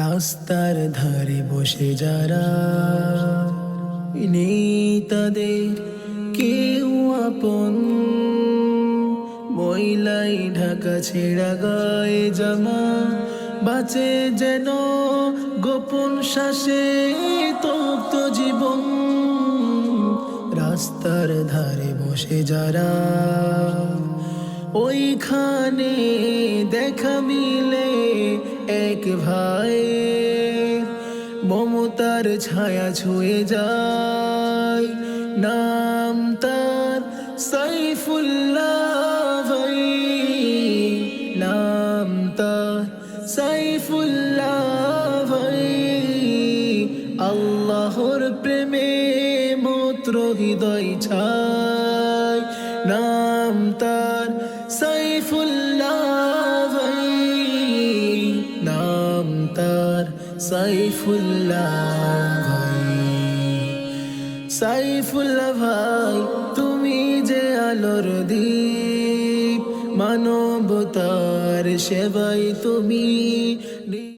রাস্তার ধারে বসে যারা নেই তাদের কেউ আপন, ময়লাই ঢাকা ছেঁড়া গায়ে জামা, বাঁচে যেন গোপন শ্বাসে তপ্ত জীবন। রাস্তার ধারে বসে যারা ওইখানে দেখা মিলে এক ভাই, মমতার ছায়া ছুঁয়ে যায়, নাম তার সাইফুল্লাহ ভাই, নাম তার সাইফুল্লাহ ভাই। আল্লাহর প্রেমে মূত্র হৃদয় ছায়, নাম তার সাইফুল্লাহ ভাই, নাম তার সাইফুল্লাহ ভাই। সাইফুল্লাহ ভাই তুমি যে আলোর দীপ, মানবতার সেবায় তুমি